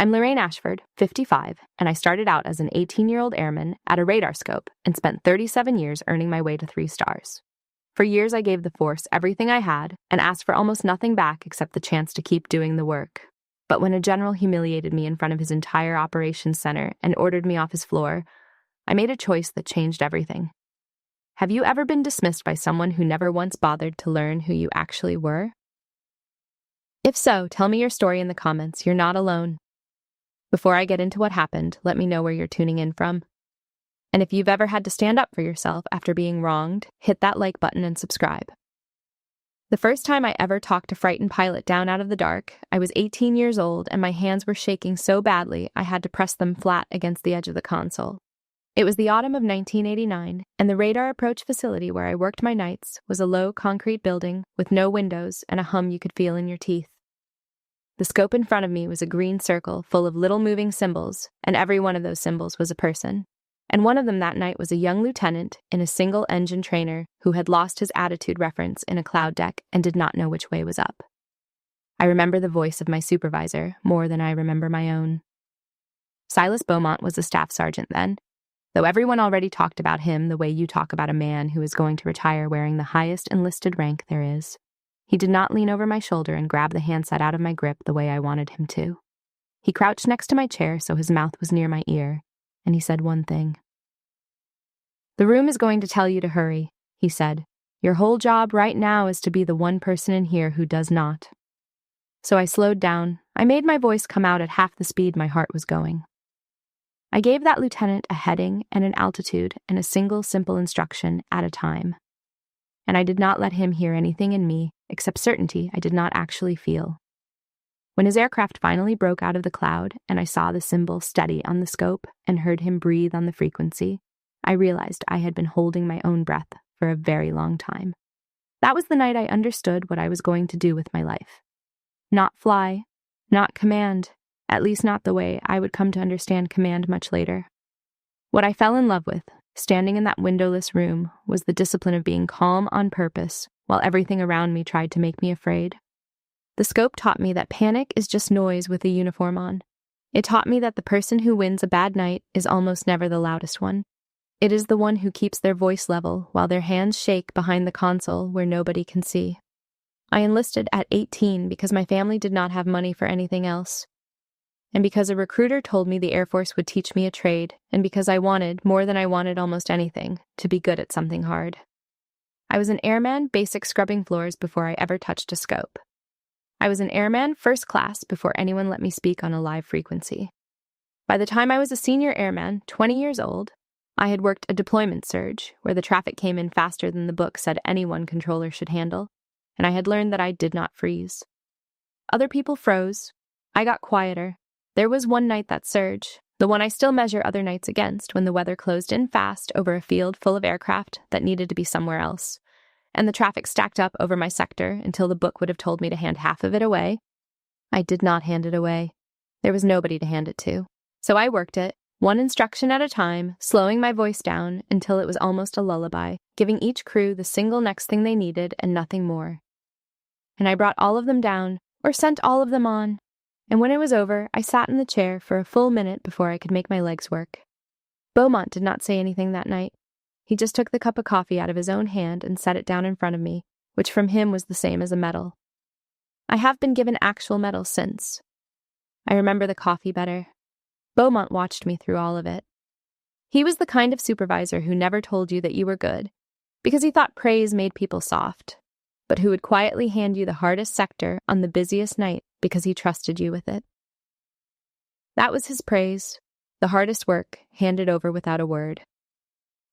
I'm Lorraine Ashford, 55, and I started out as an 18-year-old airman at a radar scope and spent 37 years earning my way to 3 stars. For years, I gave the force everything I had and asked for almost nothing back except the chance to keep doing the work. But when a general humiliated me in front of his entire operations center and ordered me off his floor, I made a choice that changed everything. Have you ever been dismissed by someone who never once bothered to learn who you actually were? If so, tell me your story in the comments. You're not alone. Before I get into what happened, let me know where you're tuning in from. And if you've ever had to stand up for yourself after being wronged, hit that like button and subscribe. The first time I ever talked a frightened pilot down out of the dark, I was 18 years old and my hands were shaking so badly I had to press them flat against the edge of the console. It was the autumn of 1989, and the radar approach facility where I worked my nights was a low concrete building with no windows and a hum you could feel in your teeth. The scope in front of me was a green circle full of little moving symbols, and every one of those symbols was a person. And one of them that night was a young lieutenant in a single-engine trainer who had lost his attitude reference in a cloud deck and did not know which way was up. I remember the voice of my supervisor more than I remember my own. Silas Beaumont was a staff sergeant then, though everyone already talked about him the way you talk about a man who is going to retire wearing the highest enlisted rank there is. He did not lean over my shoulder and grab the handset out of my grip the way I wanted him to. He crouched next to my chair so his mouth was near my ear, and he said one thing. "The room is going to tell you to hurry," he said. "Your whole job right now is to be the one person in here who does not." So I slowed down. I made my voice come out at half the speed my heart was going. I gave that lieutenant a heading and an altitude and a single simple instruction at a time. And I did not let him hear anything in me except certainty I did not actually feel. When his aircraft finally broke out of the cloud and I saw the symbol steady on the scope and heard him breathe on the frequency, I realized I had been holding my own breath for a very long time. That was the night I understood what I was going to do with my life. Not fly, not command, at least not the way I would come to understand command much later. What I fell in love with, standing in that windowless room, was the discipline of being calm on purpose while everything around me tried to make me afraid. The scope taught me that panic is just noise with a uniform on. It taught me that the person who wins a bad night is almost never the loudest one. It is the one who keeps their voice level while their hands shake behind the console where nobody can see. I enlisted at 18 because my family did not have money for anything else. And because a recruiter told me the Air Force would teach me a trade, and because I wanted, more than I wanted almost anything, to be good at something hard. I was an airman basic scrubbing floors before I ever touched a scope. I was an airman first class before anyone let me speak on a live frequency. By the time I was a senior airman, 20 years old, I had worked a deployment surge, where the traffic came in faster than the book said any one controller should handle, and I had learned that I did not freeze. Other people froze. I got quieter. There was one night that surge, the one I still measure other nights against, when the weather closed in fast over a field full of aircraft that needed to be somewhere else, and the traffic stacked up over my sector until the book would have told me to hand half of it away. I did not hand it away. There was nobody to hand it to. So I worked it, one instruction at a time, slowing my voice down until it was almost a lullaby, giving each crew the single next thing they needed and nothing more. And I brought all of them down, or sent all of them on. And when it was over, I sat in the chair for a full minute before I could make my legs work. Beaumont did not say anything that night. He just took the cup of coffee out of his own hand and set it down in front of me, which from him was the same as a medal. I have been given actual medals since. I remember the coffee better. Beaumont watched me through all of it. He was the kind of supervisor who never told you that you were good, because he thought praise made people soft, but who would quietly hand you the hardest sector on the busiest night because he trusted you with it. That was his praise, the hardest work, handed over without a word.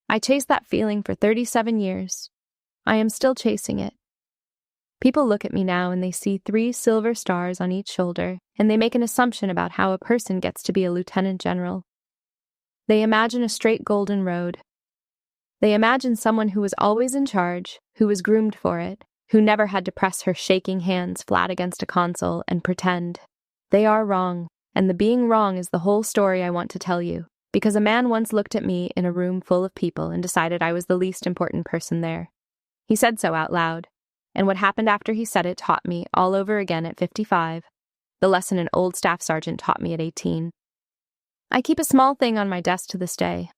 I chased that feeling for 37 years. I am still chasing it. People look at me now and they see 3 silver stars on each shoulder, and they make an assumption about how a person gets to be a lieutenant general. They imagine a straight golden road. They imagine someone who was always in charge, who was groomed for it, who never had to press her shaking hands flat against a console and pretend. They are wrong, and the being wrong is the whole story I want to tell you, because a man once looked at me in a room full of people and decided I was the least important person there. He said so out loud, and what happened after he said it taught me, all over again at 55, the lesson an old staff sergeant taught me at 18. I keep a small thing on my desk to this day.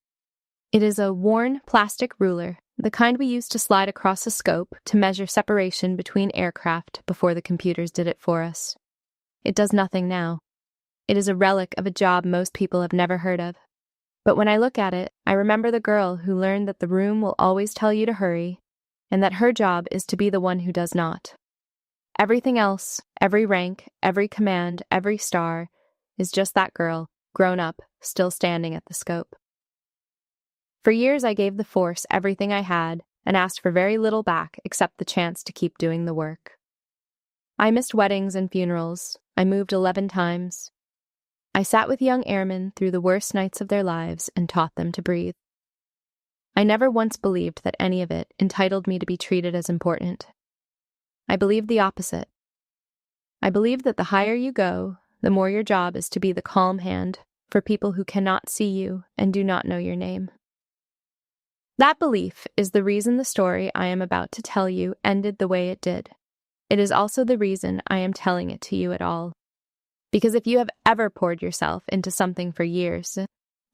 It is a worn plastic ruler, the kind we used to slide across a scope to measure separation between aircraft before the computers did it for us. It does nothing now. It is a relic of a job most people have never heard of. But when I look at it, I remember the girl who learned that the room will always tell you to hurry, and that her job is to be the one who does not. Everything else, every rank, every command, every star, is just that girl, grown up, still standing at the scope. For years I gave the force everything I had and asked for very little back except the chance to keep doing the work. I missed weddings and funerals. I moved 11 times. I sat with young airmen through the worst nights of their lives and taught them to breathe. I never once believed that any of it entitled me to be treated as important. I believed the opposite. I believed that the higher you go, the more your job is to be the calm hand for people who cannot see you and do not know your name. That belief is the reason the story I am about to tell you ended the way it did. It is also the reason I am telling it to you at all. Because if you have ever poured yourself into something for years,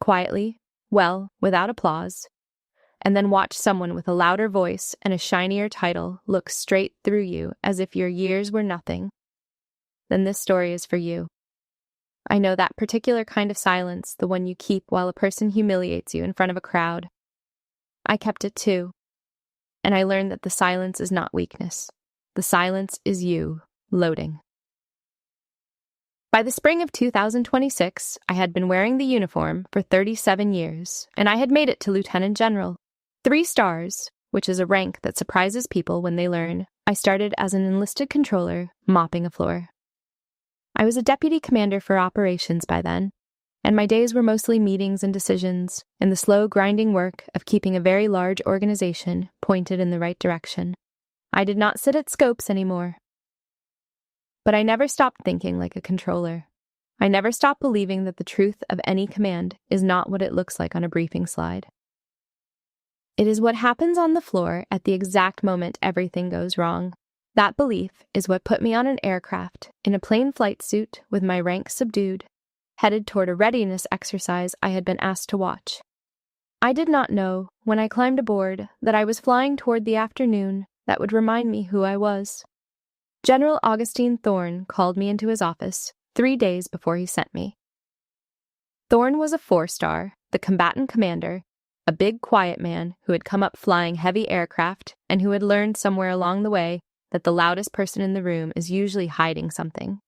quietly, well, without applause, and then watch someone with a louder voice and a shinier title look straight through you as if your years were nothing, then this story is for you. I know that particular kind of silence, the one you keep while a person humiliates you in front of a crowd. I kept it too, and I learned that the silence is not weakness. The silence is you, loading. By the spring of 2026, I had been wearing the uniform for 37 years, and I had made it to Lieutenant General. 3 stars, which is a rank that surprises people when they learn. I started as an enlisted controller, mopping a floor. I was a deputy commander for operations by then, and my days were mostly meetings and decisions, and the slow grinding work of keeping a very large organization pointed in the right direction. I did not sit at scopes anymore. But I never stopped thinking like a controller. I never stopped believing that the truth of any command is not what it looks like on a briefing slide. It is what happens on the floor at the exact moment everything goes wrong. That belief is what put me on an aircraft, in a plain flight suit with my rank subdued, headed toward a readiness exercise I had been asked to watch. I did not know, when I climbed aboard, that I was flying toward the afternoon that would remind me who I was. General Augustine Thorne called me into his office 3 days before he sent me. Thorne was a 4-star, the combatant commander, a big, quiet man who had come up flying heavy aircraft and who had learned somewhere along the way that the loudest person in the room is usually hiding something.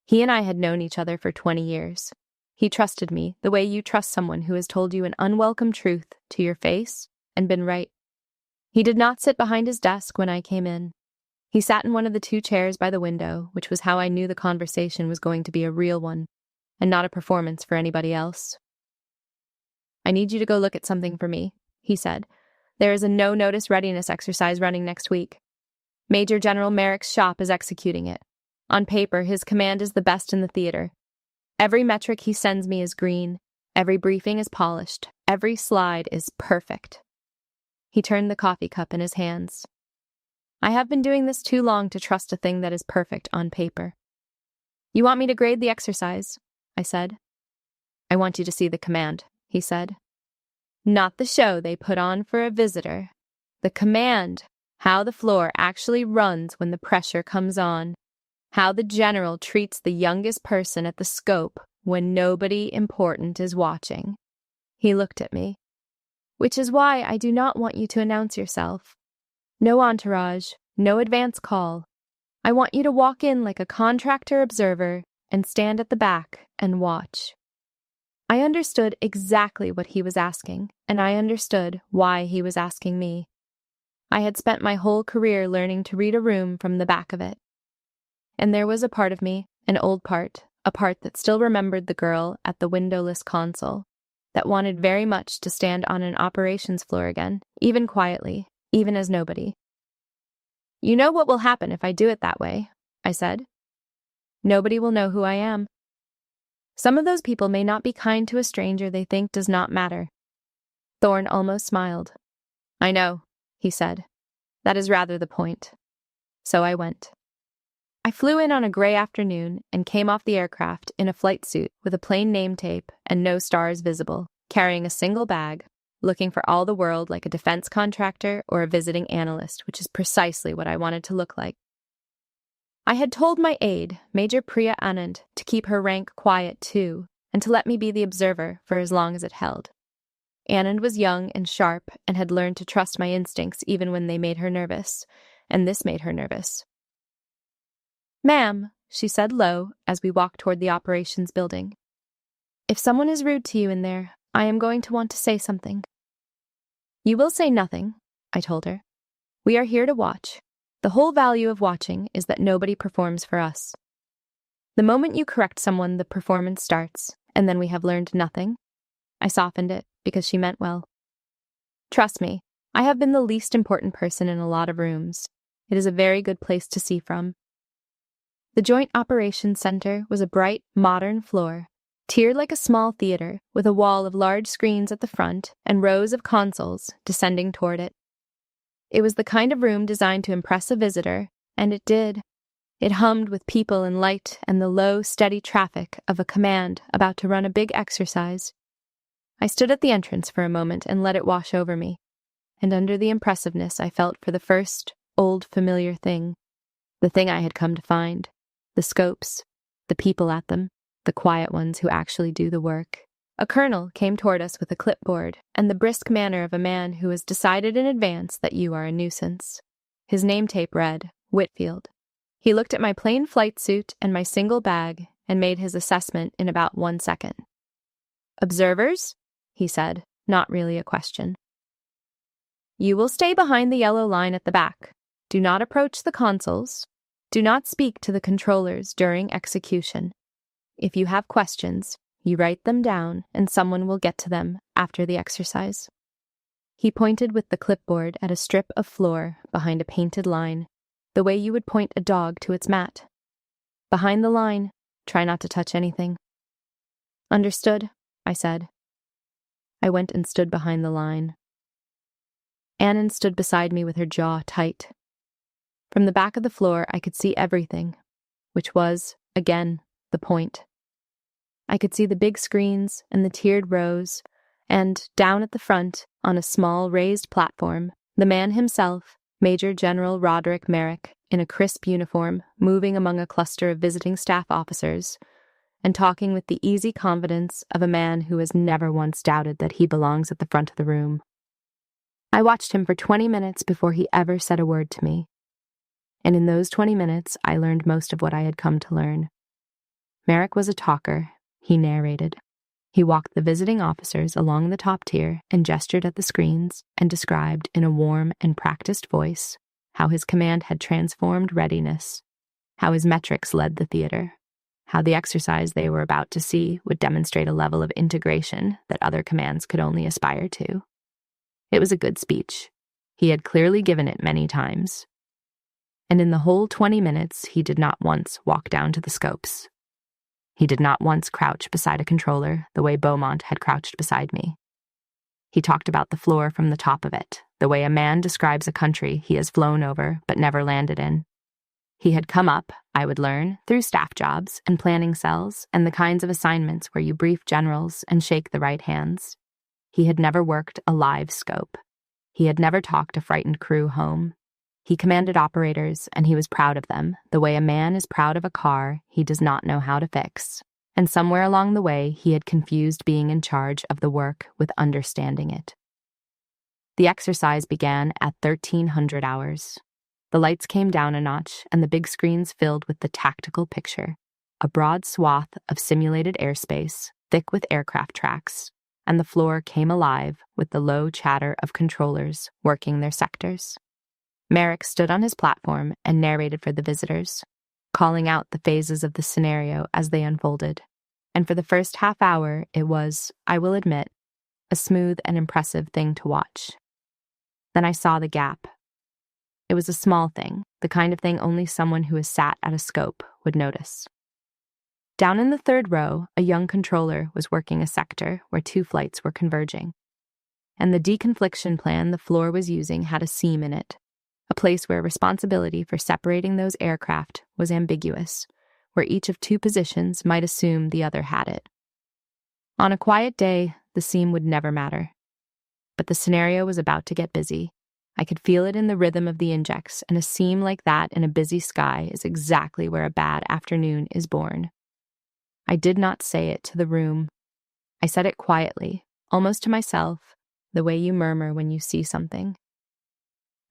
He and I had known each other for 20 years. He trusted me the way you trust someone who has told you an unwelcome truth to your face and been right. He did not sit behind his desk when I came in. He sat in one of the 2 chairs by the window, which was how I knew the conversation was going to be a real one, and not a performance for anybody else. "I need you to go look at something for me," he said. "There is a no-notice readiness exercise running next week. Major General Merrick's shop is executing it. On paper, his command is the best in the theater. Every metric he sends me is green. Every briefing is polished. Every slide is perfect." He turned the coffee cup in his hands. "I have been doing this too long to trust a thing that is perfect on paper." "You want me to grade the exercise?" I said. "I want you to see the command," he said. "Not the show they put on for a visitor. The command, how the floor actually runs when the pressure comes on. How the general treats the youngest person at the scope when nobody important is watching." He looked at me. "Which is why I do not want you to announce yourself. No entourage, no advance call. I want you to walk in like a contractor observer and stand at the back and watch." I understood exactly what he was asking, and I understood why he was asking me. I had spent my whole career learning to read a room from the back of it. And there was a part of me, an old part, a part that still remembered the girl at the windowless console, that wanted very much to stand on an operations floor again, even quietly, even as nobody. "You know what will happen if I do it that way," I said. "Nobody will know who I am. Some of those people may not be kind to a stranger they think does not matter." Thorne almost smiled. "I know," he said. "That is rather the point." So I went. I flew in on a gray afternoon and came off the aircraft in a flight suit with a plain name tape and no stars visible, carrying a single bag, looking for all the world like a defense contractor or a visiting analyst, which is precisely what I wanted to look like. I had told my aide, Major Priya Anand, to keep her rank quiet too, and to let me be the observer for as long as it held. Anand was young and sharp and had learned to trust my instincts even when they made her nervous, and this made her nervous. "Ma'am," she said low as we walked toward the operations building, "if someone is rude to you in there, I am going to want to say something." "You will say nothing," I told her. "We are here to watch. The whole value of watching is that nobody performs for us. The moment you correct someone, the performance starts, and then we have learned nothing." I softened it because she meant well. "Trust me, I have been the least important person in a lot of rooms. It is a very good place to see from." The Joint Operations Center was a bright, modern floor, tiered like a small theater, with a wall of large screens at the front and rows of consoles descending toward it. It was the kind of room designed to impress a visitor, and it did. It hummed with people and light and the low, steady traffic of a command about to run a big exercise. I stood at the entrance for a moment and let it wash over me, and under the impressiveness I felt for the first, old, familiar thing, the thing I had come to find, the scopes, the people at them, the quiet ones who actually do the work. A colonel came toward us with a clipboard and the brisk manner of a man who has decided in advance that you are a nuisance. His name tape read, Whitfield. He looked at my plain flight suit and my single bag and made his assessment in about 1 second. "Observers?" he said, not really a question. "You will stay behind the yellow line at the back. Do not approach the consoles. Do not speak to the controllers during execution. If you have questions, you write them down and someone will get to them after the exercise." He pointed with the clipboard at a strip of floor behind a painted line, the way you would point a dog to its mat. "Behind the line, try not to touch anything." "Understood," I said. I went and stood behind the line. Anand stood beside me with her jaw tight. From the back of the floor, I could see everything, which was, again, the point. I could see the big screens and the tiered rows, and, down at the front, on a small raised platform, the man himself, Major General Roderick Merrick, in a crisp uniform, moving among a cluster of visiting staff officers, and talking with the easy confidence of a man who has never once doubted that he belongs at the front of the room. I watched him for 20 minutes before he ever said a word to me. And in those 20 minutes, I learned most of what I had come to learn. Merrick was a talker. He narrated. He walked the visiting officers along the top tier and gestured at the screens and described in a warm and practiced voice how his command had transformed readiness, how his metrics led the theater, how the exercise they were about to see would demonstrate a level of integration that other commands could only aspire to. It was a good speech. He had clearly given it many times. And in the whole 20 minutes, he did not once walk down to the scopes. He did not once crouch beside a controller the way Beaumont had crouched beside me. He talked about the floor from the top of it, the way a man describes a country he has flown over but never landed in. He had come up, I would learn, through staff jobs and planning cells and the kinds of assignments where you brief generals and shake the right hands. He had never worked a live scope. He had never talked a frightened crew home. He commanded operators, and he was proud of them, the way a man is proud of a car he does not know how to fix. And somewhere along the way, he had confused being in charge of the work with understanding it. The exercise began at 1300 hours. The lights came down a notch, and the big screens filled with the tactical picture, a broad swath of simulated airspace, thick with aircraft tracks, and the floor came alive with the low chatter of controllers working their sectors. Merrick stood on his platform and narrated for the visitors, calling out the phases of the scenario as they unfolded. And for the first half hour, it was, I will admit, a smooth and impressive thing to watch. Then I saw the gap. It was a small thing, the kind of thing only someone who has sat at a scope would notice. Down in the third row, a young controller was working a sector where 2 flights were converging. And the deconfliction plan the floor was using had a seam in it, a place where responsibility for separating those aircraft was ambiguous, where each of two positions might assume the other had it. On a quiet day, the seam would never matter. But the scenario was about to get busy. I could feel it in the rhythm of the injects, and a seam like that in a busy sky is exactly where a bad afternoon is born. I did not say it to the room. I said it quietly, almost to myself, the way you murmur when you see something.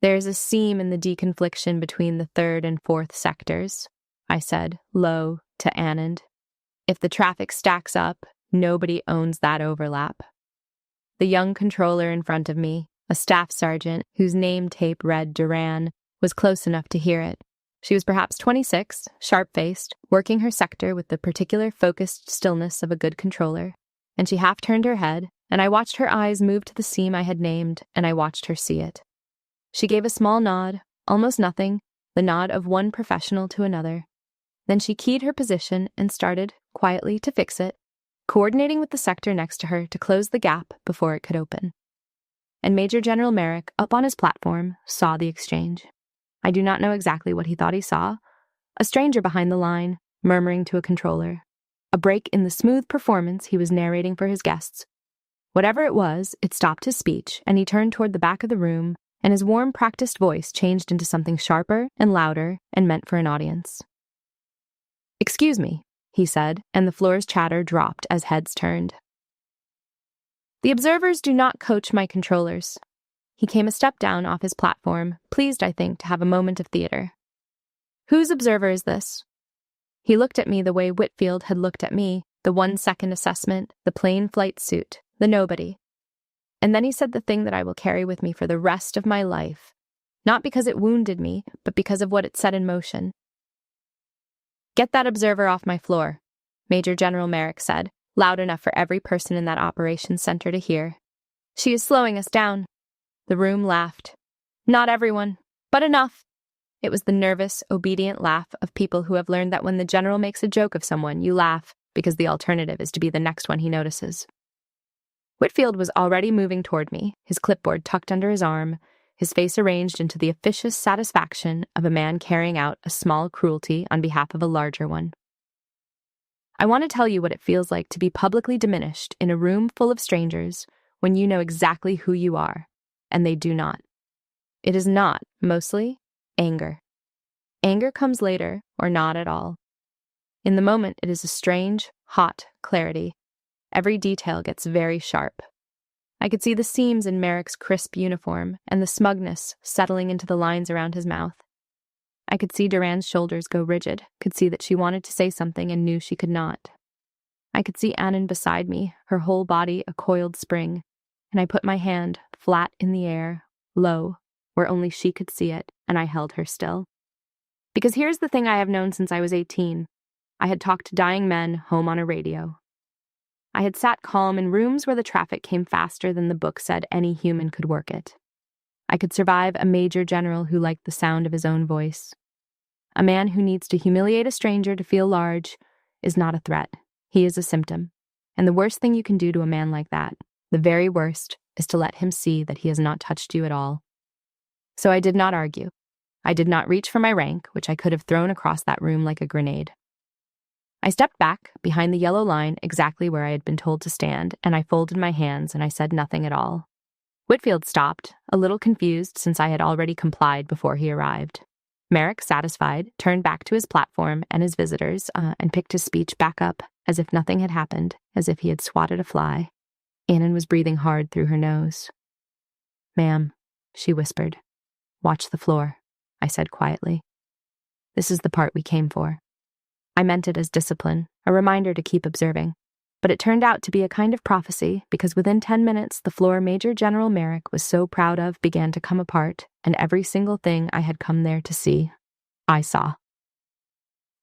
There is a seam in the deconfliction between the third and fourth sectors, I said, low, to Anand. If the traffic stacks up, nobody owns that overlap. The young controller in front of me, a staff sergeant whose name tape read Duran, was close enough to hear it. She was perhaps 26, sharp-faced, working her sector with the particular focused stillness of a good controller, and she half turned her head, and I watched her eyes move to the seam I had named, and I watched her see it. She gave a small nod, almost nothing, the nod of one professional to another. Then she keyed her position and started, quietly, to fix it, coordinating with the sector next to her to close the gap before it could open. And Major General Merrick, up on his platform, saw the exchange. I do not know exactly what he thought he saw. A stranger behind the line, murmuring to a controller. A break in the smooth performance he was narrating for his guests. Whatever it was, it stopped his speech, and he turned toward the back of the room, and his warm, practiced voice changed into something sharper and louder and meant for an audience. "Excuse me," he said, and the floor's chatter dropped as heads turned. "The observers do not coach my controllers." He came a step down off his platform, pleased, I think, to have a moment of theater. "Whose observer is this?" He looked at me the way Whitfield had looked at me, the 1-second assessment, the plain flight suit, the nobody. And then he said the thing that I will carry with me for the rest of my life, not because it wounded me, but because of what it set in motion. "Get that observer off my floor," Major General Merrick said, loud enough for every person in that operations center to hear. "She is slowing us down." The room laughed. Not everyone, but enough. It was the nervous, obedient laugh of people who have learned that when the general makes a joke of someone, you laugh because the alternative is to be the next one he notices. Whitfield was already moving toward me, his clipboard tucked under his arm, his face arranged into the officious satisfaction of a man carrying out a small cruelty on behalf of a larger one. I want to tell you what it feels like to be publicly diminished in a room full of strangers when you know exactly who you are, and they do not. It is not, mostly, anger. Anger comes later, or not at all. In the moment, it is a strange, hot clarity. Every detail gets very sharp. I could see the seams in Merrick's crisp uniform and the smugness settling into the lines around his mouth. I could see Duran's shoulders go rigid, could see that she wanted to say something and knew she could not. I could see Anand beside me, her whole body a coiled spring, and I put my hand flat in the air, low, where only she could see it, and I held her still. Because here's the thing I have known since I was 18. I had talked to dying men home on a radio. I had sat calm in rooms where the traffic came faster than the book said any human could work it. I could survive a major general who liked the sound of his own voice. A man who needs to humiliate a stranger to feel large is not a threat. He is a symptom. And the worst thing you can do to a man like that, the very worst, is to let him see that he has not touched you at all. So I did not argue. I did not reach for my rank, which I could have thrown across that room like a grenade. I stepped back, behind the yellow line, exactly where I had been told to stand, and I folded my hands and I said nothing at all. Whitfield stopped, a little confused since I had already complied before he arrived. Merrick, satisfied, turned back to his platform and his visitors and picked his speech back up, as if nothing had happened, as if he had swatted a fly. Annan was breathing hard through her nose. "Ma'am," she whispered. "Watch the floor," I said quietly. "This is the part we came for." I meant it as discipline, a reminder to keep observing. But it turned out to be a kind of prophecy, because within 10 minutes the floor Major General Merrick was so proud of began to come apart, and every single thing I had come there to see, I saw.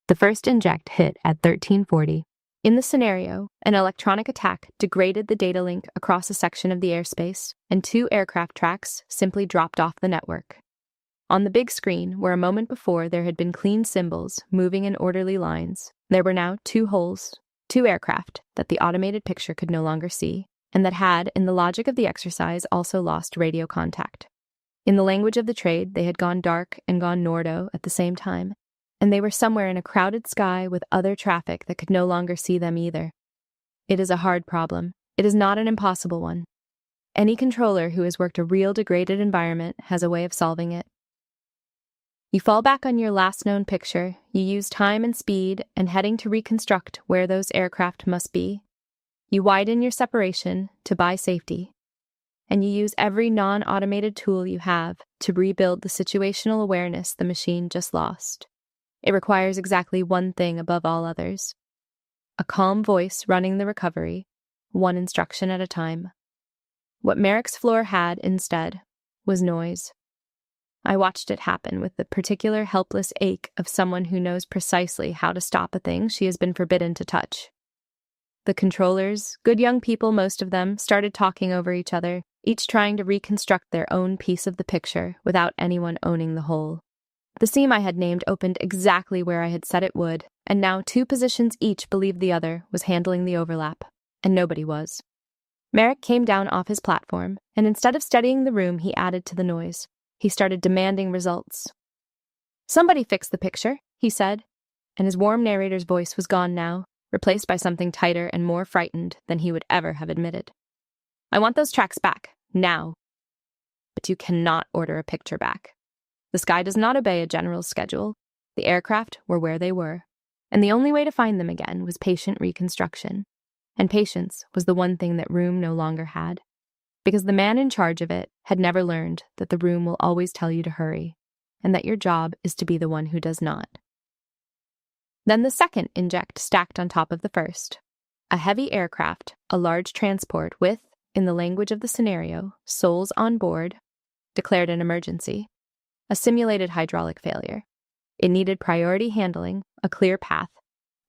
The first inject hit at 1340. In the scenario, an electronic attack degraded the data link across a section of the airspace, and 2 aircraft tracks simply dropped off the network. On the big screen, where a moment before there had been clean symbols moving in orderly lines, there were now 2 holes, 2 aircraft that the automated picture could no longer see, and that had, in the logic of the exercise, also lost radio contact. In the language of the trade, they had gone dark and gone Nordo at the same time, and they were somewhere in a crowded sky with other traffic that could no longer see them either. It is a hard problem. It is not an impossible one. Any controller who has worked a real degraded environment has a way of solving it. You fall back on your last known picture, you use time and speed and heading to reconstruct where those aircraft must be. You widen your separation to buy safety, and you use every non-automated tool you have to rebuild the situational awareness the machine just lost. It requires exactly one thing above all others: a calm voice running the recovery, one instruction at a time. What Merrick's floor had instead was noise. I watched it happen with the particular helpless ache of someone who knows precisely how to stop a thing she has been forbidden to touch. The controllers, good young people most of them, started talking over each other, each trying to reconstruct their own piece of the picture without anyone owning the whole. The seam I had named opened exactly where I had said it would, and now 2 positions each believed the other was handling the overlap, and nobody was. Merrick came down off his platform, and instead of studying the room, he added to the noise. He started demanding results. "Somebody fix the picture," he said, and his warm narrator's voice was gone now, replaced by something tighter and more frightened than he would ever have admitted. "I want those tracks back, now." But you cannot order a picture back. The sky does not obey a general's schedule. The aircraft were where they were, and the only way to find them again was patient reconstruction. And patience was the one thing that room no longer had, because the man in charge of it had never learned that the room will always tell you to hurry, and that your job is to be the one who does not. Then the second inject stacked on top of the first. A heavy aircraft, a large transport with, in the language of the scenario, souls on board, declared an emergency. A simulated hydraulic failure. It needed priority handling, a clear path,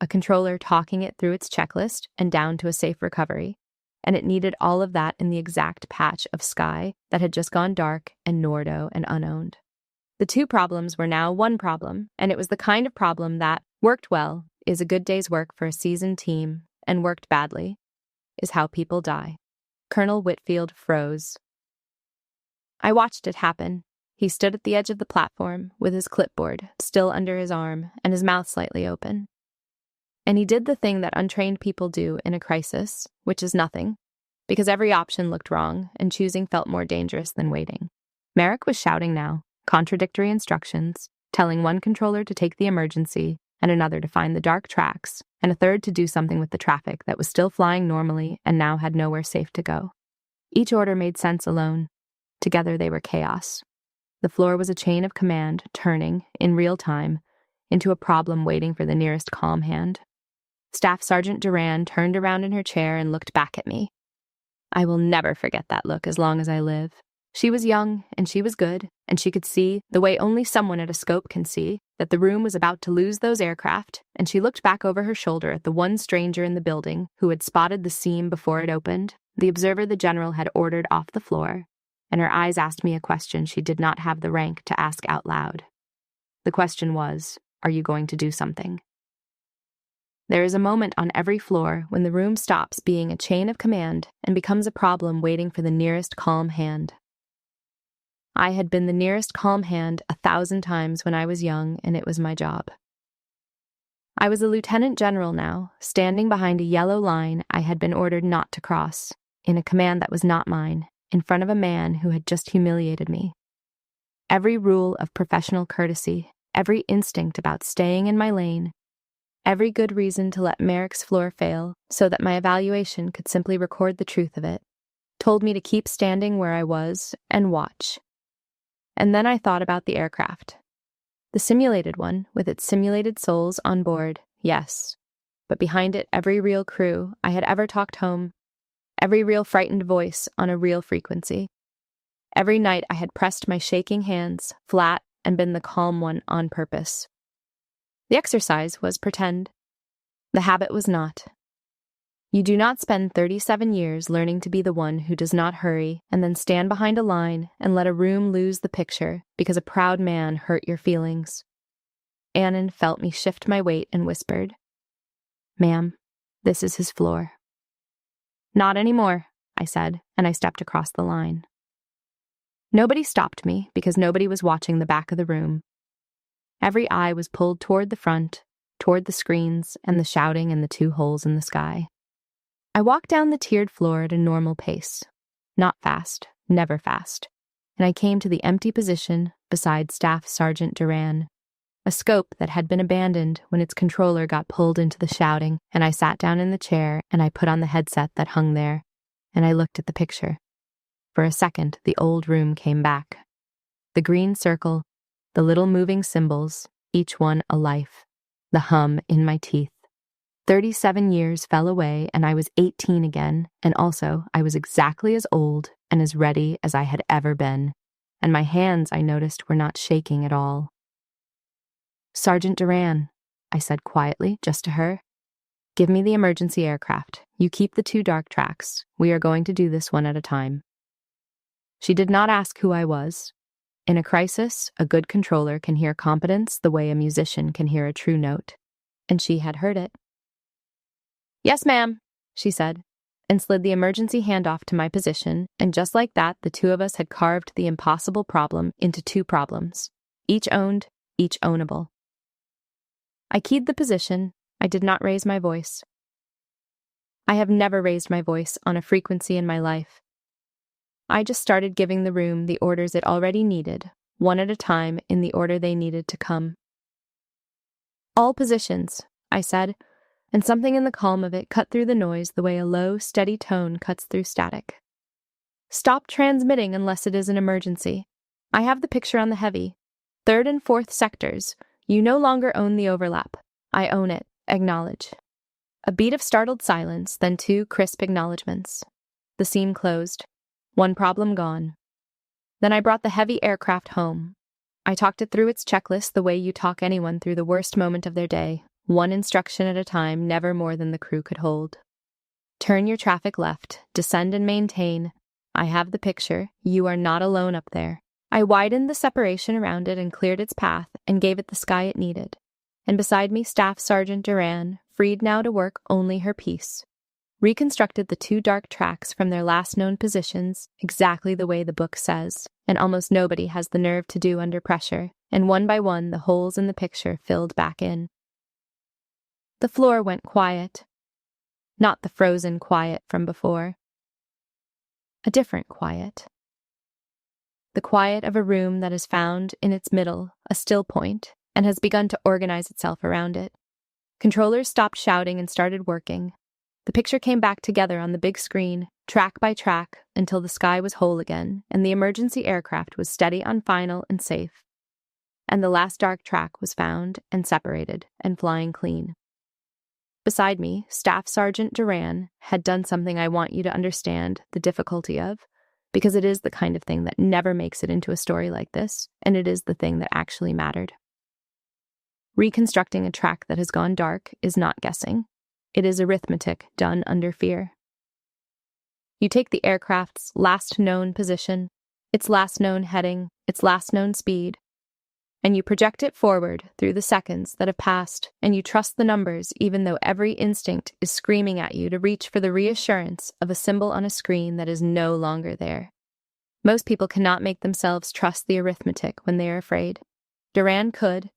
a controller talking it through its checklist and down to a safe recovery, and it needed all of that in the exact patch of sky that had just gone dark and Nordo and unowned. The 2 problems were now one problem, and it was the kind of problem that, worked well, is a good day's work for a seasoned team, and worked badly, is how people die. Colonel Whitfield froze. I watched it happen. He stood at the edge of the platform, with his clipboard still under his arm and his mouth slightly open. And he did the thing that untrained people do in a crisis, which is nothing, because every option looked wrong, and choosing felt more dangerous than waiting. Merrick was shouting now, contradictory instructions, telling one controller to take the emergency, and another to find the dark tracks, and a third to do something with the traffic that was still flying normally and now had nowhere safe to go. Each order made sense alone. Together they were chaos. The floor was a chain of command, turning, in real time, into a problem waiting for the nearest calm hand. Staff Sergeant Duran turned around in her chair and looked back at me. I will never forget that look as long as I live. She was young, and she was good, and she could see, the way only someone at a scope can see, that the room was about to lose those aircraft, and she looked back over her shoulder at the one stranger in the building who had spotted the seam before it opened, the observer the general had ordered off the floor, and her eyes asked me a question she did not have the rank to ask out loud. The question was, are you going to do something? There is a moment on every floor when the room stops being a chain of command and becomes a problem waiting for the nearest calm hand. I had been the nearest calm hand 1,000 times when I was young, and it was my job. I was a lieutenant general now, standing behind a yellow line I had been ordered not to cross, in a command that was not mine, in front of a man who had just humiliated me. Every rule of professional courtesy, every instinct about staying in my lane, every good reason to let Merrick's floor fail so that my evaluation could simply record the truth of it, told me to keep standing where I was and watch. And then I thought about the aircraft. The simulated one, with its simulated souls on board, yes. But behind it, every real crew I had ever talked home, every real frightened voice on a real frequency. Every night I had pressed my shaking hands flat and been the calm one on purpose. The exercise was pretend. The habit was not. You do not spend 37 years learning to be the one who does not hurry and then stand behind a line and let a room lose the picture because a proud man hurt your feelings. Annan felt me shift my weight and whispered, "Ma'am, this is his floor." "Not anymore," I said, and I stepped across the line. Nobody stopped me because nobody was watching the back of the room. Every eye was pulled toward the front, toward the screens and the shouting and the two holes in the sky. I walked down the tiered floor at a normal pace. Not fast, never fast. And I came to the empty position beside Staff Sergeant Duran, a scope that had been abandoned when its controller got pulled into the shouting, and I sat down in the chair and I put on the headset that hung there, and I looked at the picture. For a second, the old room came back. The green circle, the little moving symbols, each one a life, the hum in my teeth. 37 years fell away and I was 18 again, and also I was exactly as old and as ready as I had ever been, and my hands, I noticed, were not shaking at all. "Sergeant Duran," I said quietly, just to her, "give me the emergency aircraft. You keep the 2 dark tracks. We are going to do this one at a time." She did not ask who I was. In a crisis, a good controller can hear competence the way a musician can hear a true note, and she had heard it. "Yes, ma'am," she said, and slid the emergency handoff to my position, and just like that, the 2 of us had carved the impossible problem into 2 problems, each owned, each ownable. I keyed the position. I did not raise my voice. I have never raised my voice on a frequency in my life. I just started giving the room the orders it already needed, one at a time in the order they needed to come. "All positions," I said, and something in the calm of it cut through the noise the way a low, steady tone cuts through static. "Stop transmitting unless it is an emergency. I have the picture on the heavy. 3rd and 4th sectors. You no longer own the overlap. I own it. Acknowledge." A beat of startled silence, then 2 crisp acknowledgements. The scene closed. One problem gone. Then I brought the heavy aircraft home. I talked it through its checklist the way you talk anyone through the worst moment of their day, one instruction at a time, never more than the crew could hold. "Turn your traffic left, descend and maintain. I have the picture. You are not alone up there." I widened the separation around it and cleared its path and gave it the sky it needed. And beside me, Staff Sergeant Duran, freed now to work only her piece, reconstructed the 2 dark tracks from their last known positions exactly the way the book says, and almost nobody has the nerve to do under pressure, and one by one the holes in the picture filled back in. The floor went quiet. Not the frozen quiet from before. A different quiet. The quiet of a room that has found, in its middle, a still point, and has begun to organize itself around it. Controllers stopped shouting and started working. The picture came back together on the big screen, track by track, until the sky was whole again, and the emergency aircraft was steady on final and safe. And the last dark track was found and separated and flying clean. Beside me, Staff Sergeant Duran had done something I want you to understand the difficulty of, because it is the kind of thing that never makes it into a story like this, and it is the thing that actually mattered. Reconstructing a track that has gone dark is not guessing. It is arithmetic done under fear. You take the aircraft's last known position, its last known heading, its last known speed, and you project it forward through the seconds that have passed, and you trust the numbers even though every instinct is screaming at you to reach for the reassurance of a symbol on a screen that is no longer there. Most people cannot make themselves trust the arithmetic when they are afraid. Duran could.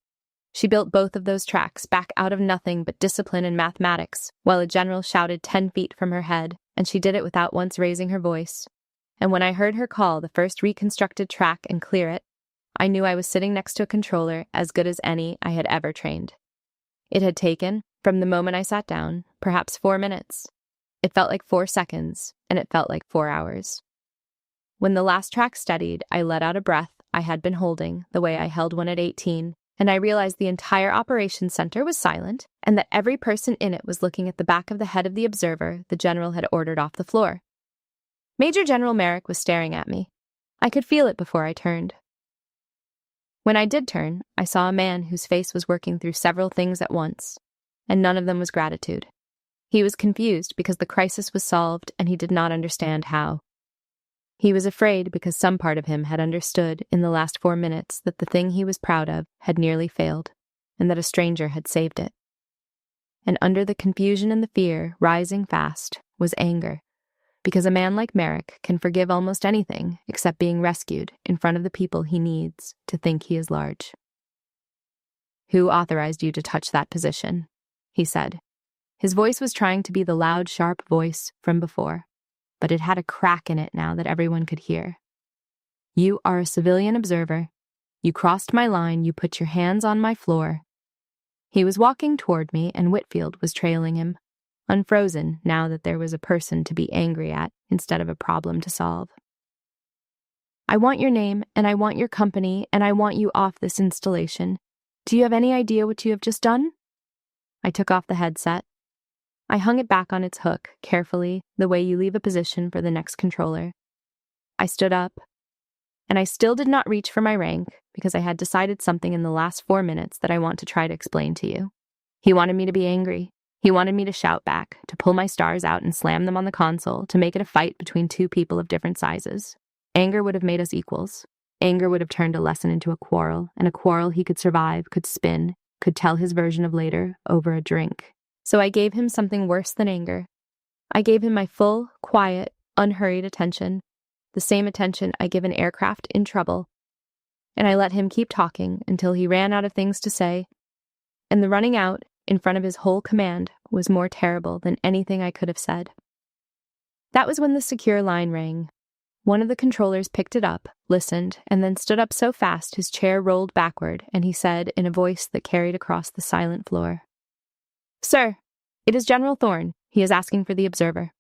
She built both of those tracks back out of nothing but discipline and mathematics, while a general shouted 10 feet from her head, and she did it without once raising her voice. And when I heard her call the first reconstructed track and clear it, I knew I was sitting next to a controller as good as any I had ever trained. It had taken, from the moment I sat down, perhaps 4 minutes. It felt like 4 seconds, and it felt like 4 hours. When the last track steadied, I let out a breath I had been holding, the way I held one at 18, and I realized the entire operations center was silent, and that every person in it was looking at the back of the head of the observer the general had ordered off the floor. Major General Merrick was staring at me. I could feel it before I turned. When I did turn, I saw a man whose face was working through several things at once, and none of them was gratitude. He was confused because the crisis was solved and he did not understand how. He was afraid because some part of him had understood in the last 4 minutes that the thing he was proud of had nearly failed, and that a stranger had saved it. And under the confusion and the fear, rising fast, was anger. Because a man like Merrick can forgive almost anything except being rescued in front of the people he needs to think he is large. "Who authorized you to touch that position?" he said. His voice was trying to be the loud, sharp voice from before, but it had a crack in it now that everyone could hear. "You are a civilian observer. You crossed my line. You put your hands on my floor." He was walking toward me, and Whitfield was trailing him, unfrozen now that there was a person to be angry at instead of a problem to solve. "I want your name, and I want your company, and I want you off this installation. Do you have any idea what you have just done?" I took off the headset. I hung it back on its hook, carefully, the way you leave a position for the next controller. I stood up, and I still did not reach for my rank because I had decided something in the last 4 minutes that I want to try to explain to you. He wanted me to be angry. He wanted me to shout back, to pull my stars out and slam them on the console, to make it a fight between two people of different sizes. Anger would have made us equals. Anger would have turned a lesson into a quarrel, and a quarrel he could survive, could spin, could tell his version of later over a drink. So I gave him something worse than anger. I gave him my full, quiet, unhurried attention, the same attention I give an aircraft in trouble. And I let him keep talking until he ran out of things to say, and the running out in front of his whole command was more terrible than anything I could have said. That was when the secure line rang. One of the controllers picked it up, listened, and then stood up so fast his chair rolled backward, and he said in a voice that carried across the silent floor, "Sir, it is General Thorne. He is asking for the observer."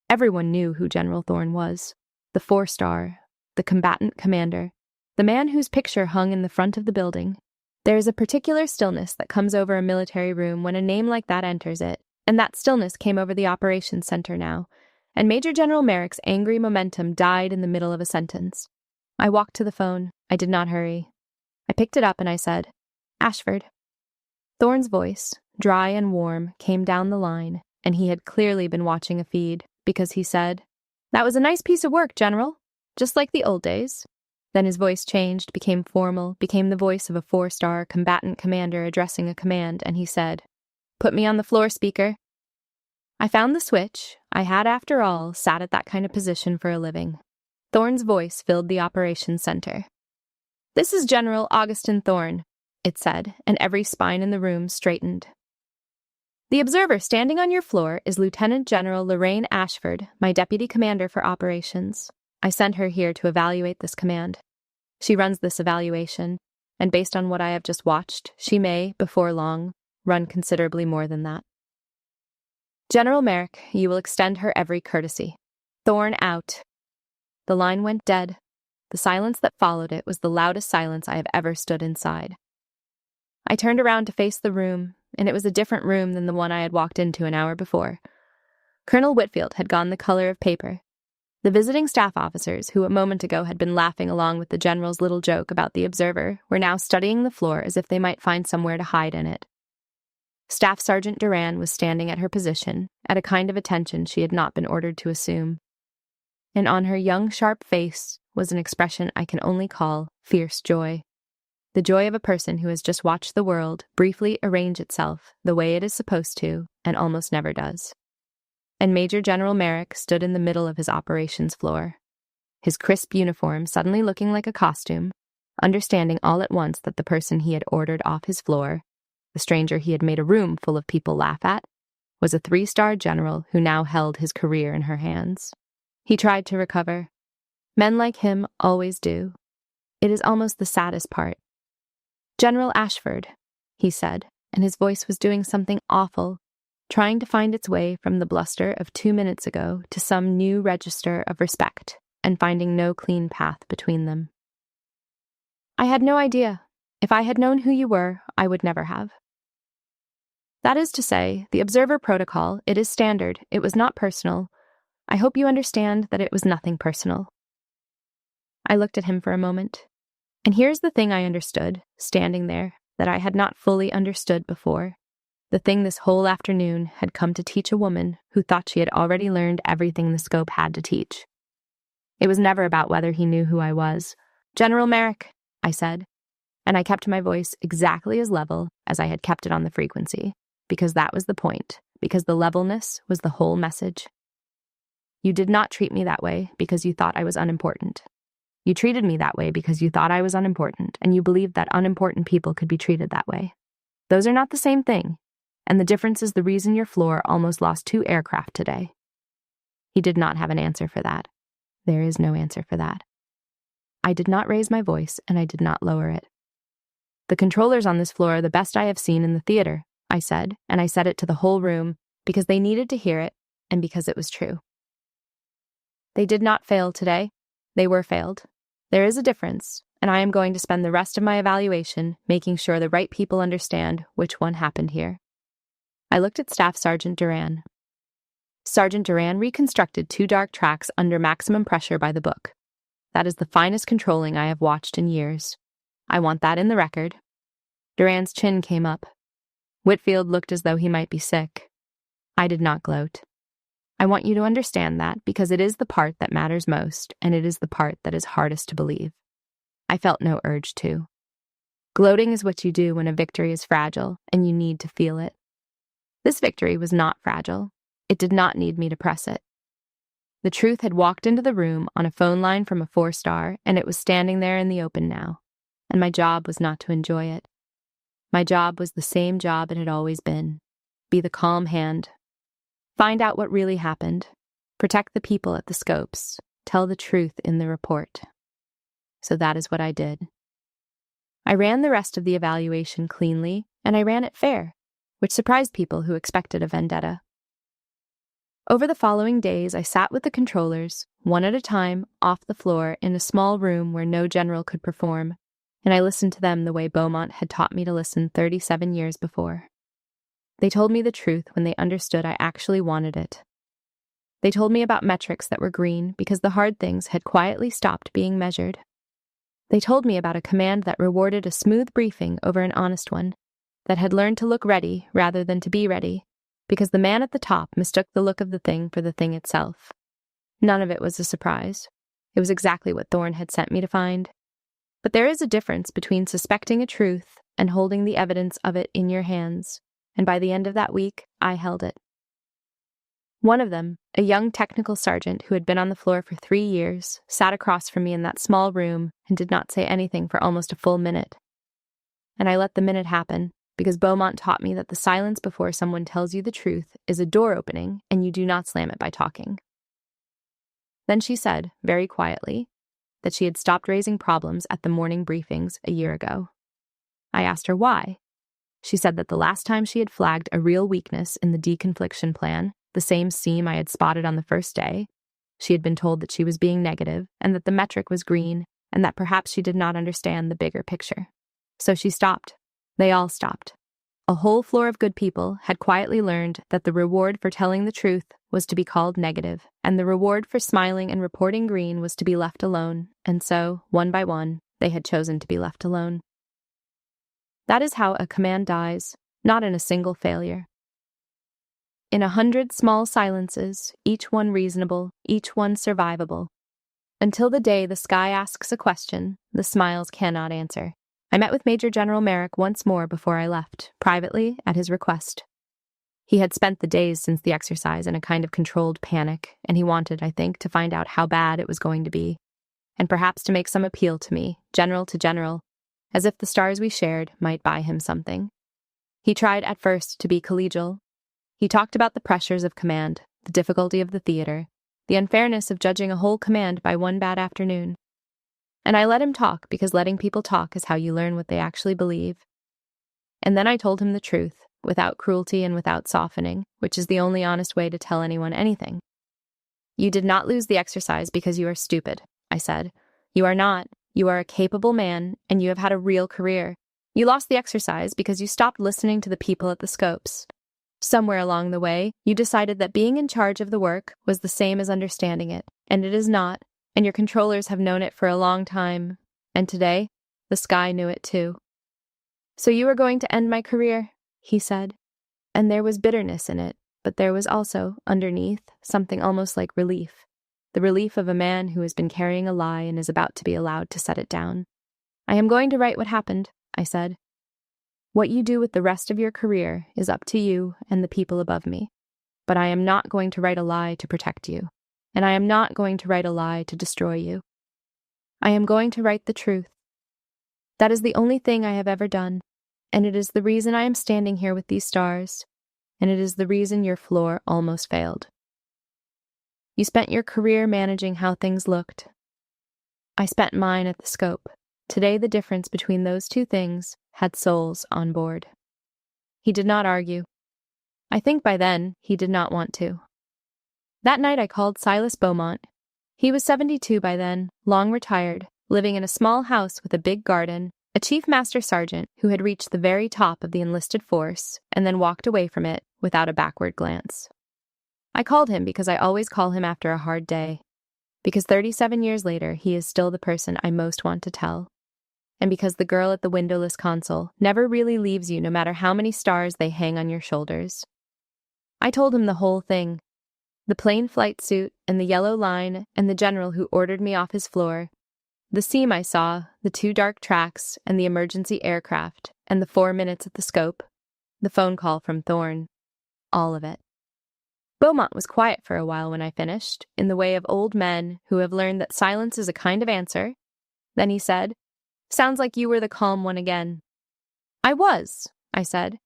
Everyone knew who General Thorne was. The 4-star, the combatant commander, the man whose picture hung in the front of the building. There is a particular stillness that comes over a military room when a name like that enters it, and that stillness came over the operations center now, and Major General Merrick's angry momentum died in the middle of a sentence. I walked to the phone. I did not hurry. I picked it up and I said, "Ashford." Thorne's voice, dry and warm, came down the line, and he had clearly been watching a feed, because he said, "That was a nice piece of work, General. Just like the old days." Then his voice changed, became formal, became the voice of a 4-star combatant commander addressing a command, and he said, "Put me on the floor, Speaker." I found the switch. I had, after all, sat at that kind of position for a living. Thorne's voice filled the operations center. "This is General Augustin Thorne," it said, and every spine in the room straightened. "The observer standing on your floor is Lieutenant General Lorraine Ashford, my deputy commander for operations. I sent her here to evaluate this command. She runs this evaluation, and based on what I have just watched, she may, before long, run considerably more than that. General Merrick, you will extend her every courtesy. Thorne out." The line went dead. The silence that followed it was the loudest silence I have ever stood inside. I turned around to face the room, and it was a different room than the one I had walked into an hour before. Colonel Whitfield had gone the color of paper. The visiting staff officers, who a moment ago had been laughing along with the general's little joke about the observer, were now studying the floor as if they might find somewhere to hide in it. Staff Sergeant Duran was standing at her position, at a kind of attention she had not been ordered to assume. And on her young, sharp face was an expression I can only call fierce joy. The joy of a person who has just watched the world briefly arrange itself the way it is supposed to and almost never does. And Major General Merrick stood in the middle of his operations floor, his crisp uniform suddenly looking like a costume, understanding all at once that the person he had ordered off his floor, the stranger he had made a room full of people laugh at, was a 3-star general who now held his career in her hands. He tried to recover. Men like him always do. It is almost the saddest part. "General Ashford," he said, and his voice was doing something awful, trying to find its way from the bluster of 2 minutes ago to some new register of respect, and finding no clean path between them. "I had no idea. If I had known who you were, I would never have. That is to say, the observer protocol, it is standard, it was not personal. I hope you understand that it was nothing personal." I looked at him for a moment. And here's the thing I understood, standing there, that I had not fully understood before. The thing this whole afternoon had come to teach a woman who thought she had already learned everything the scope had to teach. It was never about whether he knew who I was. "General Merrick," I said, and I kept my voice exactly as level as I had kept it on the frequency, because that was the point, because the levelness was the whole message. You did not treat me that way because you thought I was unimportant. You treated me that way because you thought I was unimportant, and you believed that unimportant people could be treated that way. Those are not the same thing, and the difference is the reason your floor almost lost 2 aircraft today." He did not have an answer for that. There is no answer for that. I did not raise my voice, and I did not lower it. "The controllers on this floor are the best I have seen in the theater," I said, and I said it to the whole room because they needed to hear it and because it was true. They did not fail today. They were failed. There is a difference, and I am going to spend the rest of my evaluation making sure the right people understand which one happened here. I looked at Staff Sergeant Duran. Sergeant Duran reconstructed 2 dark tracks under maximum pressure by the book. That is the finest controlling I have watched in years. I want that in the record. Duran's chin came up. Whitfield looked as though he might be sick. I did not gloat. I want you to understand that because it is the part that matters most, and it is the part that is hardest to believe. I felt no urge to. Gloating is what you do when a victory is fragile, and you need to feel it. This victory was not fragile. It did not need me to press it. The truth had walked into the room on a phone line from a 4-star, and it was standing there in the open now, and my job was not to enjoy it. My job was the same job it had always been. Be the calm hand. Find out what really happened. Protect the people at the scopes. Tell the truth in the report. So that is what I did. I ran the rest of the evaluation cleanly, and I ran it fair, which surprised people who expected a vendetta. Over the following days, I sat with the controllers, one at a time, off the floor, in a small room where no general could perform, and I listened to them the way Beaumont had taught me to listen 37 years before. They told me the truth when they understood I actually wanted it. They told me about metrics that were green because the hard things had quietly stopped being measured. They told me about a command that rewarded a smooth briefing over an honest one, that had learned to look ready rather than to be ready, because the man at the top mistook the look of the thing for the thing itself. None of it was a surprise. It was exactly what Thorne had sent me to find. But there is a difference between suspecting a truth and holding the evidence of it in your hands, and by the end of that week, I held it. One of them, a young technical sergeant who had been on the floor for 3 years, sat across from me in that small room and did not say anything for almost a full minute. And I let the minute happen, because Beaumont taught me that the silence before someone tells you the truth is a door opening, and you do not slam it by talking. Then she said, very quietly, that she had stopped raising problems at the morning briefings a year ago. I asked her why. She said that the last time she had flagged a real weakness in the deconfliction plan, the same seam I had spotted on the first day, she had been told that she was being negative and that the metric was green and that perhaps she did not understand the bigger picture. So she stopped. They all stopped. A whole floor of good people had quietly learned that the reward for telling the truth was to be called negative, and the reward for smiling and reporting green was to be left alone, and so, one by one, they had chosen to be left alone. That is how a command dies, not in a single failure. In 100 small silences, each one reasonable, each one survivable. Until the day the sky asks a question, the smiles cannot answer. I met with Major General Merrick once more before I left, privately, at his request. He had spent the days since the exercise in a kind of controlled panic, and he wanted, I think, to find out how bad it was going to be, and perhaps to make some appeal to me, general to general, as if the stars we shared might buy him something. He tried at first to be collegial. He talked about the pressures of command, the difficulty of the theater, the unfairness of judging a whole command by one bad afternoon. And I let him talk because letting people talk is how you learn what they actually believe. And then I told him the truth, without cruelty and without softening, which is the only honest way to tell anyone anything. You did not lose the exercise because you are stupid, I said. You are not. You are a capable man, and you have had a real career. You lost the exercise because you stopped listening to the people at the scopes. Somewhere along the way, you decided that being in charge of the work was the same as understanding it, and it is not, and your controllers have known it for a long time, and today, the sky knew it too. So you are going to end my career, he said, and there was bitterness in it, but there was also, underneath, something almost like relief. The relief of a man who has been carrying a lie and is about to be allowed to set it down. I am going to write what happened, I said. What you do with the rest of your career is up to you and the people above me, but I am not going to write a lie to protect you. and I am not going to write a lie to destroy you. I am going to write the truth. That is the only thing I have ever done, and it is the reason I am standing here with these stars, and it is the reason your floor almost failed. You spent your career managing how things looked. I spent mine at the scope. Today, the difference between those two things had souls on board. He did not argue. I think by then, he did not want to. That night I called Silas Beaumont. He was 72 by then, long retired, living in a small house with a big garden, a chief master sergeant who had reached the very top of the enlisted force and then walked away from it without a backward glance. I called him because I always call him after a hard day, because 37 years later he is still the person I most want to tell, and because the girl at the windowless console never really leaves you no matter how many stars they hang on your shoulders. I told him the whole thing, the plain flight suit and the yellow line and the general who ordered me off his floor, the seam I saw, the 2 dark tracks and the emergency aircraft and the 4 minutes at the scope, the phone call from Thorne, all of it. Beaumont was quiet for a while when I finished, in the way of old men who have learned that silence is a kind of answer. Then he said, "Sounds like you were the calm one again." "I was," I said.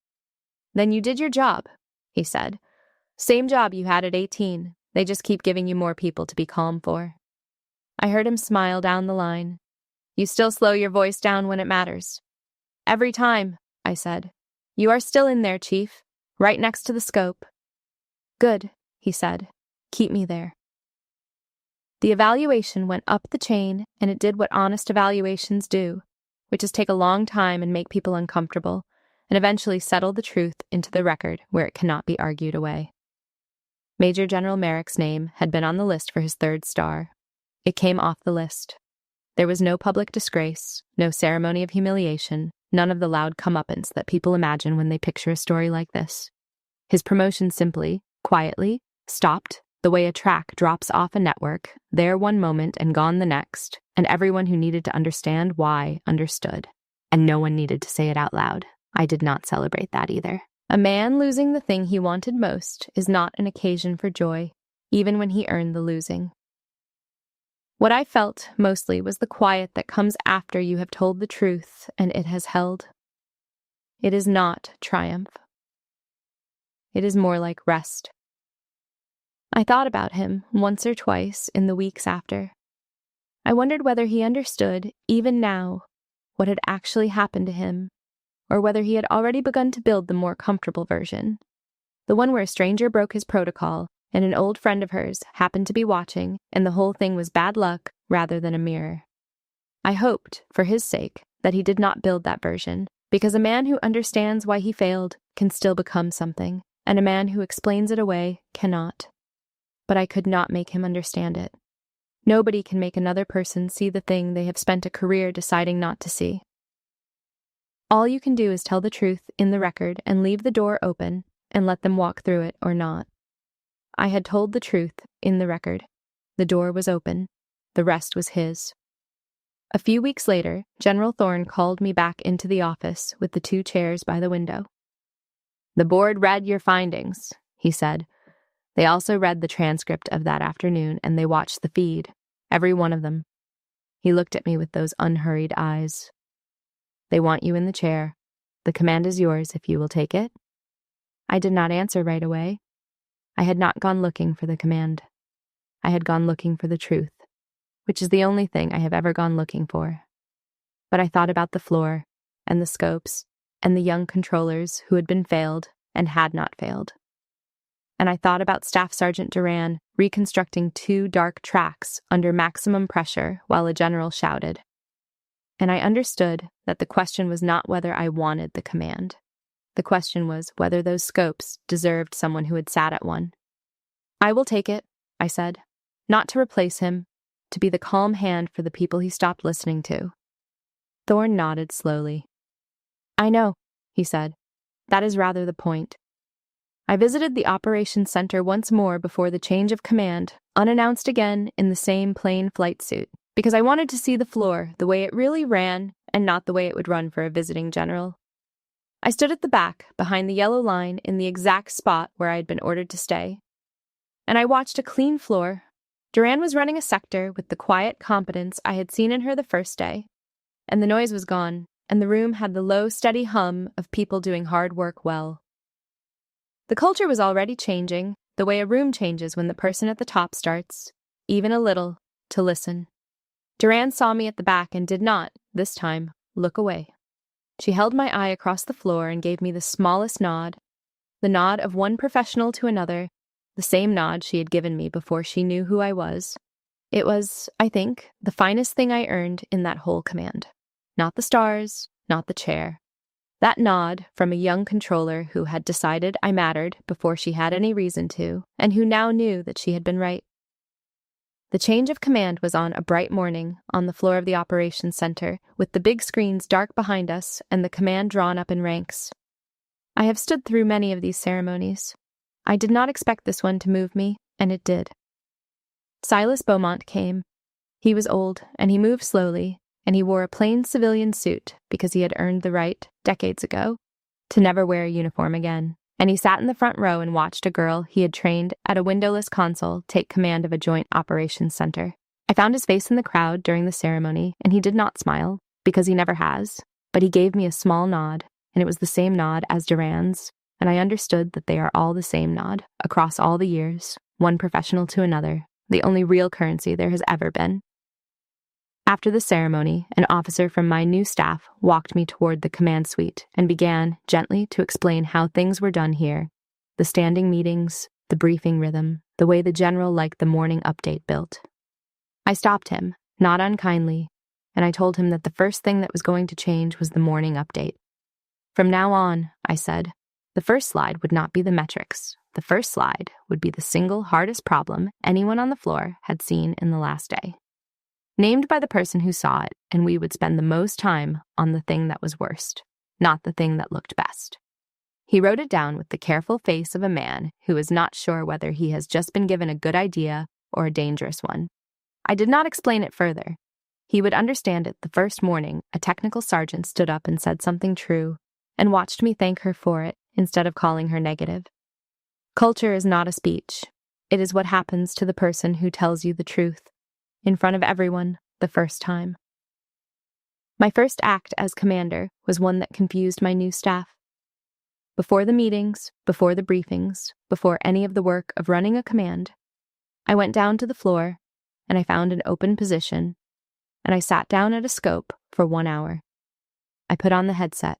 "Then you did your job," he said. "Same job you had at 18. They just keep giving you more people to be calm for." I heard him smile down the line. "You still slow your voice down when it matters." "Every time," I said. "You are still in there, Chief, right next to the scope." "Good," he said. "Keep me there." The evaluation went up the chain, and it did what honest evaluations do, which is take a long time and make people uncomfortable, and eventually settle the truth into the record where it cannot be argued away. Major General Merrick's name had been on the list for his 3rd star. It came off the list. There was no public disgrace, no ceremony of humiliation, none of the loud comeuppance that people imagine when they picture a story like this. His promotion simply, quietly, stopped the way a track drops off a network, there one moment and gone the next, and everyone who needed to understand why understood. And no one needed to say it out loud. I did not celebrate that either. A man losing the thing he wanted most is not an occasion for joy, even when he earned the losing. What I felt mostly was the quiet that comes after you have told the truth and it has held. It is not triumph. It is more like rest. I thought about him once or twice in the weeks after. I wondered whether he understood, even now, what had actually happened to him, or whether he had already begun to build the more comfortable version, the one where a stranger broke his protocol and an old friend of hers happened to be watching, and the whole thing was bad luck rather than a mirror. I hoped, for his sake, that he did not build that version, because a man who understands why he failed can still become something, and a man who explains it away cannot. But I could not make him understand it. Nobody can make another person see the thing they have spent a career deciding not to see. All you can do is tell the truth in the record and leave the door open and let them walk through it or not. I had told the truth in the record. The door was open. The rest was his. A few weeks later, General Thorne called me back into the office with the 2 chairs by the window. "The board read your findings," he said. They also read the transcript of that afternoon, and they watched the feed, every one of them. He looked at me with those unhurried eyes. "They want you in the chair. The command is yours if you will take it." I did not answer right away. I had not gone looking for the command. I had gone looking for the truth, which is the only thing I have ever gone looking for. But I thought about the floor, and the scopes, and the young controllers who had been failed and had not failed. And I thought about Staff Sergeant Duran reconstructing 2 dark tracks under maximum pressure while a general shouted. And I understood that the question was not whether I wanted the command. The question was whether those scopes deserved someone who had sat at one. "I will take it," I said, "not to replace him, to be the calm hand for the people he stopped listening to." Thorne nodded slowly. "I know," he said. "That is rather the point." I visited the operations center once more before the change of command, unannounced again in the same plain flight suit, because I wanted to see the floor the way it really ran and not the way it would run for a visiting general. I stood at the back, behind the yellow line, in the exact spot where I had been ordered to stay. And I watched a clean floor, Duran was running a sector with the quiet competence I had seen in her the first day, and the noise was gone, and the room had the low, steady hum of people doing hard work well. The culture was already changing, the way a room changes when the person at the top starts, even a little, to listen. Duran saw me at the back and did not, this time, look away. She held my eye across the floor and gave me the smallest nod, the nod of one professional to another, the same nod she had given me before she knew who I was. It was, I think, the finest thing I earned in that whole command. Not the stars, not the chair. That nod from a young controller who had decided I mattered before she had any reason to, and who now knew that she had been right. The change of command was on a bright morning on the floor of the operations center, with the big screens dark behind us and the command drawn up in ranks. I have stood through many of these ceremonies. I did not expect this one to move me, and it did. Silas Beaumont came. He was old, and he moved slowly, and he wore a plain civilian suit because he had earned the right, decades ago, to never wear a uniform again. And he sat in the front row and watched a girl he had trained at a windowless console take command of a joint operations center. I found his face in the crowd during the ceremony, and he did not smile, because he never has, but he gave me a small nod, and it was the same nod as Duran's, and I understood that they are all the same nod, across all the years, one professional to another, the only real currency there has ever been. After the ceremony, an officer from my new staff walked me toward the command suite and began, gently, to explain how things were done here, the standing meetings, the briefing rhythm, the way the general liked the morning update built. I stopped him, not unkindly, and I told him that the first thing that was going to change was the morning update. From now on, I said, the first slide would not be the metrics. The first slide would be the single hardest problem anyone on the floor had seen in the last day, named by the person who saw it, and we would spend the most time on the thing that was worst, not the thing that looked best. He wrote it down with the careful face of a man who is not sure whether he has just been given a good idea or a dangerous one. I did not explain it further. He would understand it the first morning a technical sergeant stood up and said something true, and watched me thank her for it instead of calling her negative. Culture is not a speech. It is what happens to the person who tells you the truth, in front of everyone, the first time. My first act as commander was one that confused my new staff. Before the meetings, before the briefings, before any of the work of running a command, I went down to the floor, and I found an open position, and I sat down at a scope for 1 hour. I put on the headset.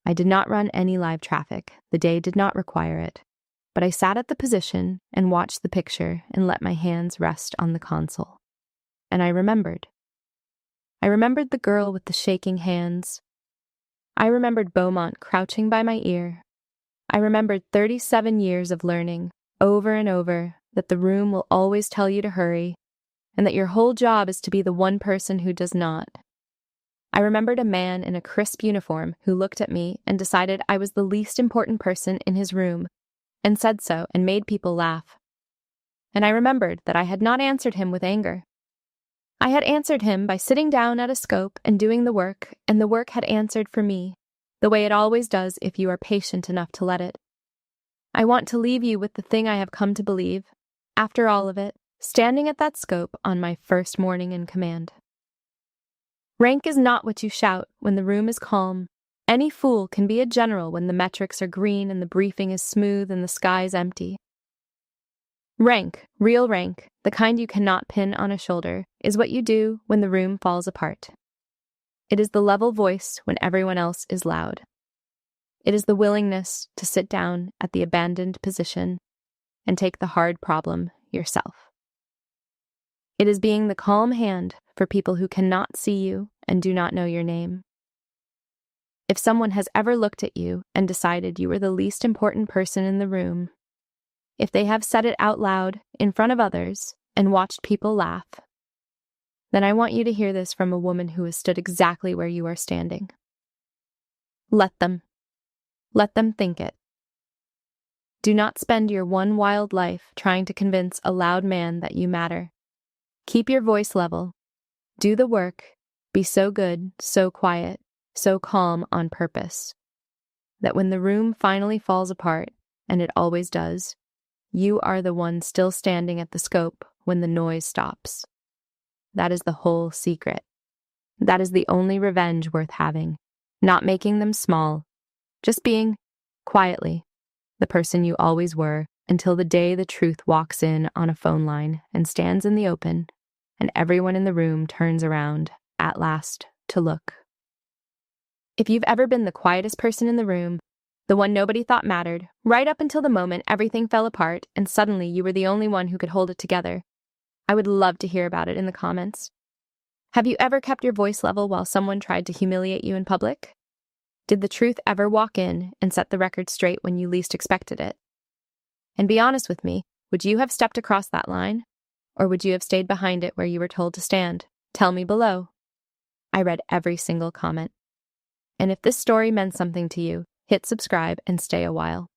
I did not run any live traffic. The day did not require it. But I sat at the position and watched the picture and let my hands rest on the console. And I remembered. I remembered the girl with the shaking hands. I remembered Beaumont crouching by my ear. I remembered 37 years of learning, over and over, that the room will always tell you to hurry, and that your whole job is to be the one person who does not. I remembered a man in a crisp uniform who looked at me and decided I was the least important person in his room, and said so and made people laugh. And I remembered that I had not answered him with anger. I had answered him by sitting down at a scope and doing the work, and the work had answered for me, the way it always does if you are patient enough to let it. I want to leave you with the thing I have come to believe, after all of it, standing at that scope on my first morning in command. Rank is not what you shout when the room is calm. Any fool can be a general when the metrics are green and the briefing is smooth and the sky's empty. Rank, real rank, the kind you cannot pin on a shoulder, is what you do when the room falls apart. It is the level voice when everyone else is loud. It is the willingness to sit down at the abandoned position and take the hard problem yourself. It is being the calm hand for people who cannot see you and do not know your name. If someone has ever looked at you and decided you were the least important person in the room, if they have said it out loud in front of others and watched people laugh, then I want you to hear this from a woman who has stood exactly where you are standing. Let them. Let them think it. Do not spend your one wild life trying to convince a loud man that you matter. Keep your voice level. Do the work. Be so good, so quiet, so calm on purpose, that when the room finally falls apart, and it always does, you are the one still standing at the scope when the noise stops. That is the whole secret. That is the only revenge worth having. Not making them small, just being, quietly, the person you always were until the day the truth walks in on a phone line and stands in the open, and everyone in the room turns around, at last, to look. If you've ever been the quietest person in the room, the one nobody thought mattered, right up until the moment everything fell apart and suddenly you were the only one who could hold it together, I would love to hear about it in the comments. Have you ever kept your voice level while someone tried to humiliate you in public? Did the truth ever walk in and set the record straight when you least expected it? And be honest with me, would you have stepped across that line? Or would you have stayed behind it where you were told to stand? Tell me below. I read every single comment. And if this story meant something to you, hit subscribe and stay a while.